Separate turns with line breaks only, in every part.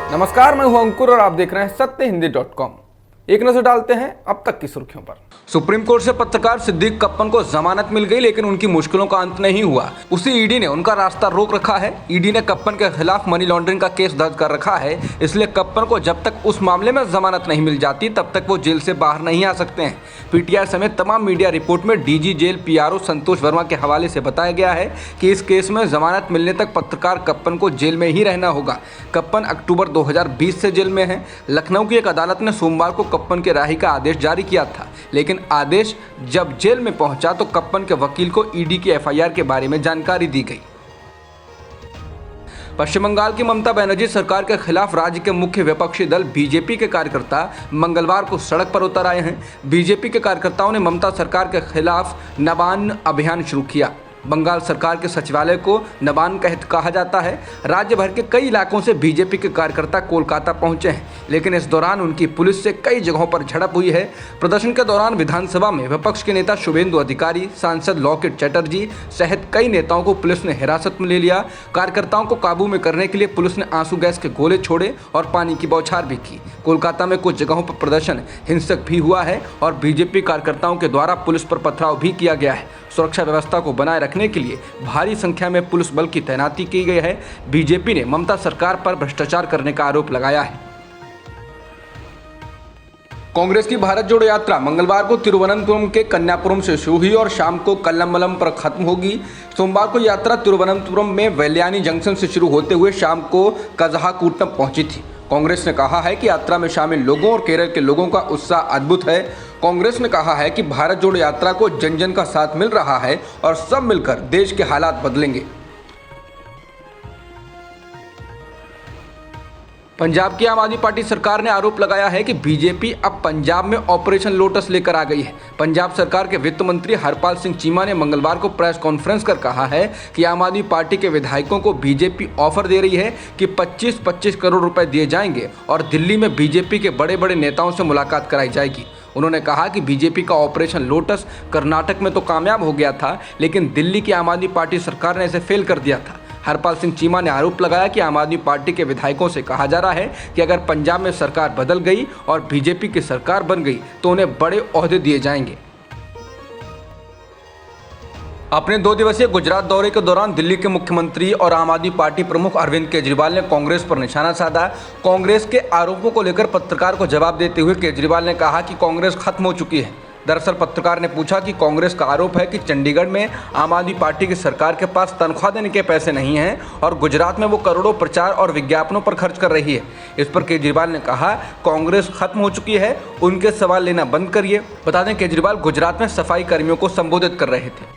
नमस्कार, मैं हूं अंकुर और आप देख रहे हैं सत्यहिंदी.com। एक नजर डालते हैं अब तक की सुर्खियों पर।
सुप्रीम कोर्ट से पत्रकार सिद्दीक कप्पन को जमानत मिल गई, लेकिन उनकी मुश्किलों का अंत नहीं हुआ। उसी ईडी ने उनका रास्ता रोक रखा है। ईडी ने कप्पन के खिलाफ मनी लॉन्ड्रिंग का केस दर्ज कर रखा है, इसलिए कप्पन को जब तक उस मामले में जमानत नहीं मिल जाती तब तक वो जेल से बाहर नहीं आ सकते हैं। पीटीआई समेत तमाम मीडिया रिपोर्ट में डीजी जेल पीआरओ संतोष वर्मा के हवाले से बताया गया है कि इस केस में जमानत मिलने तक पत्रकार कप्पन को जेल में ही रहना होगा। कप्पन अक्टूबर 2020 से जेल में है। लखनऊ की एक अदालत ने सोमवार को कप्पन के राही का आदेश जारी किया था, लेकिन आदेश जब जेल में पहुंचा तो कप्पन के वकील को ईडी की एफआईआर के बारे में जानकारी दी गई। पश्चिम बंगाल की ममता बनर्जी सरकार के खिलाफ राज्य के मुख्य विपक्षी दल बीजेपी के कार्यकर्ता मंगलवार को सड़क पर उतर आए हैं। बीजेपी के कार्यकर्ताओं ने ममता सरकार के खिलाफ नबान अभियान शुरू किया। बंगाल सरकार के सचिवालय को नबान कहा जाता है। राज्य भर के कई इलाकों से बीजेपी के कार्यकर्ता कोलकाता पहुंचे हैं, लेकिन इस दौरान उनकी पुलिस से कई जगहों पर झड़प हुई है। प्रदर्शन के दौरान विधानसभा में विपक्ष के नेता शुभेंदु अधिकारी, सांसद लॉकेट चटर्जी सहित कई नेताओं को पुलिस ने हिरासत में ले लिया। कार्यकर्ताओं को काबू में करने के लिए पुलिस ने आंसू गैस के गोले छोड़े और पानी की बौछार भी की। कोलकाता में कुछ जगहों पर प्रदर्शन हिंसक भी हुआ है और बीजेपी कार्यकर्ताओं के द्वारा पुलिस पर पथराव भी किया गया है। सुरक्षा व्यवस्था को बनाए रखने के लिए भारी संख्या में पुलिस बल की तैनाती की गई है। बीजेपी ने ममता सरकार पर भ्रष्टाचार करने का आरोप लगाया है। कांग्रेस की भारत जोड़ो यात्रा मंगलवार को तिरुवनंतपुरम के कन्यापुरम से शुरू हुई और शाम को कल्लमलम पर खत्म होगी। सोमवार को यात्रा तिरुवनंतपुरम में वेल्यानी जंक्शन से शुरू होते हुए शाम को कजाहाकुट्टम पहुंची थी। कांग्रेस ने कहा है कि यात्रा में शामिल लोगों और केरल के लोगों का उत्साह अद्भुत है। कांग्रेस ने कहा है कि भारत जोड़ो यात्रा को जन जन का साथ मिल रहा है और सब मिलकर देश के हालात बदलेंगे। पंजाब की आम आदमी पार्टी सरकार ने आरोप लगाया है कि बीजेपी अब पंजाब में ऑपरेशन लोटस लेकर आ गई है। पंजाब सरकार के वित्त मंत्री हरपाल सिंह चीमा ने मंगलवार को प्रेस कॉन्फ्रेंस कर कहा है कि आम आदमी पार्टी के विधायकों को बीजेपी ऑफर दे रही है कि 25-25 करोड़ रुपए दिए जाएंगे और दिल्ली में बीजेपी के बड़े बड़े नेताओं से मुलाकात कराई जाएगी। उन्होंने कहा कि बीजेपी का ऑपरेशन लोटस कर्नाटक में तो कामयाब हो गया था, लेकिन दिल्ली की आम आदमी पार्टी सरकार ने इसे फेल कर दिया था। हरपाल सिंह चीमा ने आरोप लगाया कि आम आदमी पार्टी के विधायकों से कहा जा रहा है कि अगर पंजाब में सरकार बदल गई और बीजेपी की सरकार बन गई तो उन्हें बड़े ओहदे दिए जाएंगे। अपने 2 दिवसीय गुजरात दौरे के दौरान दिल्ली के मुख्यमंत्री और आम आदमी पार्टी प्रमुख अरविंद केजरीवाल ने कांग्रेस पर निशाना साधा। कांग्रेस के आरोपों को लेकर पत्रकार को जवाब देते हुए केजरीवाल ने कहा कि कांग्रेस खत्म हो चुकी है। दरअसल पत्रकार ने पूछा कि कांग्रेस का आरोप है कि चंडीगढ़ में आम आदमी पार्टी की सरकार के पास तनख्वाह देने के पैसे नहीं हैं और गुजरात में वो करोड़ों प्रचार और विज्ञापनों पर खर्च कर रही है। इस पर केजरीवाल ने कहा कांग्रेस खत्म हो चुकी है, उनके सवाल लेना बंद करिए। बता दें केजरीवाल गुजरात में सफाई कर्मियों को संबोधित कर रहे थे।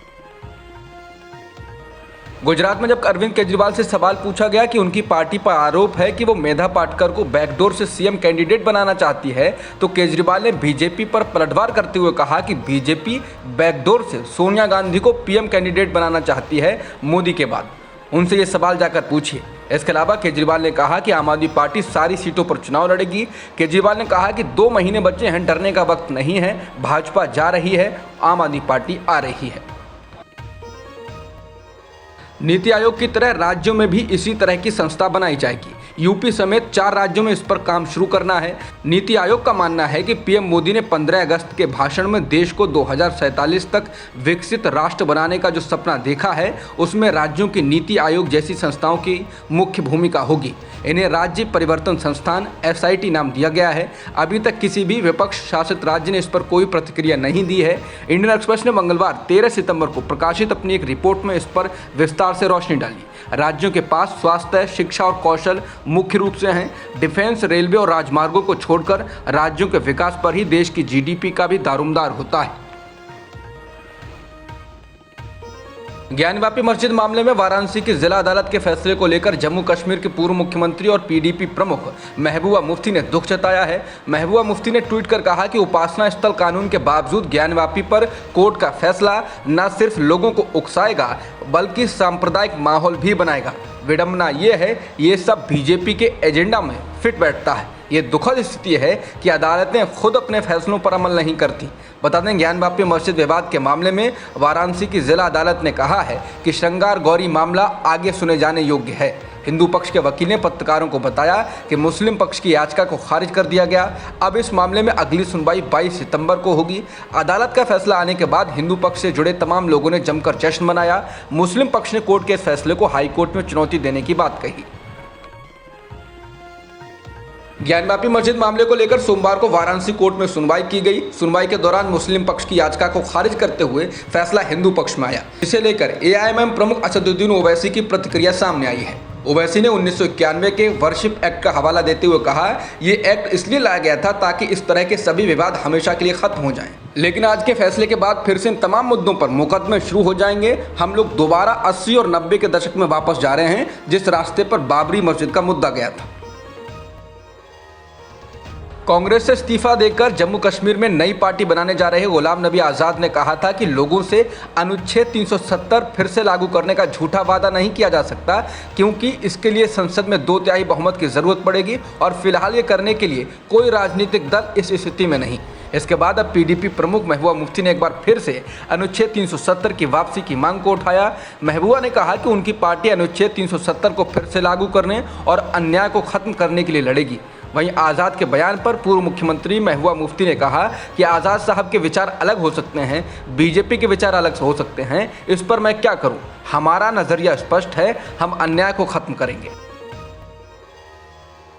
गुजरात में जब अरविंद केजरीवाल से सवाल पूछा गया कि उनकी पार्टी पर आरोप है कि वो मेधा पाटकर को बैकडोर से सीएम कैंडिडेट बनाना चाहती है, तो केजरीवाल ने बीजेपी पर पलटवार करते हुए कहा कि बीजेपी बैकडोर से सोनिया गांधी को पीएम कैंडिडेट बनाना चाहती है मोदी के बाद। उनसे ये सवाल जाकर पूछिए। इसके अलावा केजरीवाल ने कहा कि आम आदमी पार्टी सारी सीटों पर चुनाव लड़ेगी। केजरीवाल ने कहा कि 2 महीने बचे हैं, डरने का वक्त नहीं है। भाजपा जा रही है, आम आदमी पार्टी आ रही है। नीति आयोग की तरह राज्यों में भी इसी तरह की संस्था बनाई जाएगी। यूपी समेत 4 राज्यों में इस पर काम शुरू करना है। नीति आयोग का मानना है कि पीएम मोदी ने 15 अगस्त के भाषण में देश को 2047 तक विकसित राष्ट्र बनाने का जो सपना देखा है, उसमें राज्यों की नीति आयोग जैसी संस्थाओं की मुख्य भूमिका होगी। इन्हें राज्य परिवर्तन संस्थान SIT नाम दिया गया है। अभी तक किसी भी विपक्ष शासित राज्य ने इस पर कोई प्रतिक्रिया नहीं दी है। इंडियन एक्सप्रेस ने मंगलवार 13 सितंबर को प्रकाशित अपनी एक रिपोर्ट में इस पर विस्तार से रोशनी डाली। राज्यों के पास स्वास्थ्य, शिक्षा और कौशल मुख्य रूप से हैं। डिफेंस, रेलवे और राजमार्गों को छोड़कर राज्यों के विकास पर ही देश की GDP का भी दारोमदार होता है। ज्ञानवापी मस्जिद मामले में वाराणसी की जिला अदालत के फैसले को लेकर जम्मू कश्मीर के पूर्व मुख्यमंत्री और PDP प्रमुख महबूबा मुफ्ती ने दुख जताया है। महबूबा मुफ्ती ने ट्वीट कर कहा कि उपासना स्थल कानून के बावजूद ज्ञानवापी पर कोर्ट का फैसला न सिर्फ लोगों को उकसाएगा बल्कि सांप्रदायिक माहौल भी बनाएगा। विडंबना ये है, ये सब बीजेपी के एजेंडा में फिट बैठता है। ये दुखद स्थिति है कि अदालतें खुद अपने फैसलों पर अमल नहीं करती। बता दें, ज्ञानवापी मस्जिद विवाद के मामले में वाराणसी की जिला अदालत ने कहा है कि श्रृंगार गौरी मामला आगे सुने जाने योग्य है। हिंदू पक्ष के वकील ने पत्रकारों को बताया कि मुस्लिम पक्ष की याचिका को खारिज कर दिया गया। अब इस मामले में अगली सुनवाई 22 सितंबर को होगी। अदालत का फैसला आने के बाद हिंदू पक्ष से जुड़े तमाम लोगों ने जमकर जश्न मनाया। मुस्लिम पक्ष ने कोर्ट के इस फैसले को हाई कोर्ट में चुनौती देने की बात कही। ज्ञानवापी मस्जिद मामले को लेकर सोमवार को वाराणसी कोर्ट में सुनवाई की गई। सुनवाई के दौरान मुस्लिम पक्ष की याचिका को खारिज करते हुए फैसला हिंदू पक्ष में आया। इसे लेकर एआईएमआईएम प्रमुख असदुद्दीन ओवैसी की प्रतिक्रिया सामने आई है। ओवैसी ने 1991 के वर्शिप एक्ट का हवाला देते हुए कहा, ये एक्ट इसलिए लाया गया था ताकि इस तरह के सभी विवाद हमेशा के लिए खत्म हो जाएं। लेकिन आज के फैसले के बाद फिर से इन तमाम मुद्दों पर मुकदमे शुरू हो जाएंगे। हम लोग दोबारा 80 और 90 के दशक में वापस जा रहे हैं, जिस रास्ते पर बाबरी मस्जिद का मुद्दा गया था। कांग्रेस से इस्तीफा देकर जम्मू कश्मीर में नई पार्टी बनाने जा रहे गुलाम नबी आज़ाद ने कहा था कि लोगों से अनुच्छेद 370 फिर से लागू करने का झूठा वादा नहीं किया जा सकता, क्योंकि इसके लिए संसद में 2/3 बहुमत की जरूरत पड़ेगी और फिलहाल ये करने के लिए कोई राजनीतिक दल इस स्थिति में नहीं। इसके बाद अब पीडीपी प्रमुख महबूबा मुफ्ती ने एक बार फिर से अनुच्छेद 370 की वापसी की मांग को उठाया। महबूबा ने कहा कि उनकी पार्टी अनुच्छेद 370 को फिर से लागू करने और अन्याय को खत्म करने के लिए लड़ेगी। वहीं आज़ाद के बयान पर पूर्व मुख्यमंत्री महबूबा मुफ्ती ने कहा कि आज़ाद साहब के विचार अलग हो सकते हैं, बीजेपी के विचार अलग हो सकते हैं, इस पर मैं क्या करूं? हमारा नज़रिया स्पष्ट है, हम अन्याय को खत्म करेंगे।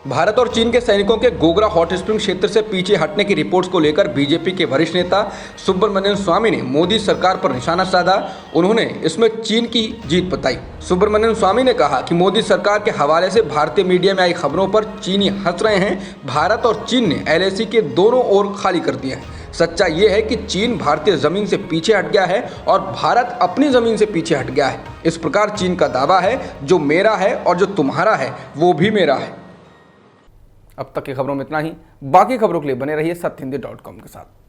भारत और चीन के सैनिकों के गोगरा हॉट स्प्रिंग क्षेत्र से पीछे हटने की रिपोर्ट्स को लेकर बीजेपी के वरिष्ठ नेता सुब्रमण्यम स्वामी ने मोदी सरकार पर निशाना साधा। उन्होंने इसमें चीन की जीत बताई। सुब्रमण्यम स्वामी ने कहा कि मोदी सरकार के हवाले से भारतीय मीडिया में आई खबरों पर चीनी हंस रहे हैं। भारत और चीन ने एलएसी के दोनों ओर खाली कर दिए हैं। सच्चाई ये है कि चीन भारतीय जमीन से पीछे हट गया है और भारत अपनी जमीन से पीछे हट गया है। इस प्रकार चीन का दावा है, जो मेरा है और जो तुम्हारा है वो भी मेरा है।
अब तक की खबरों में इतना ही। बाकी खबरों के लिए बने रहिए सत्यहिंदी.com के साथ।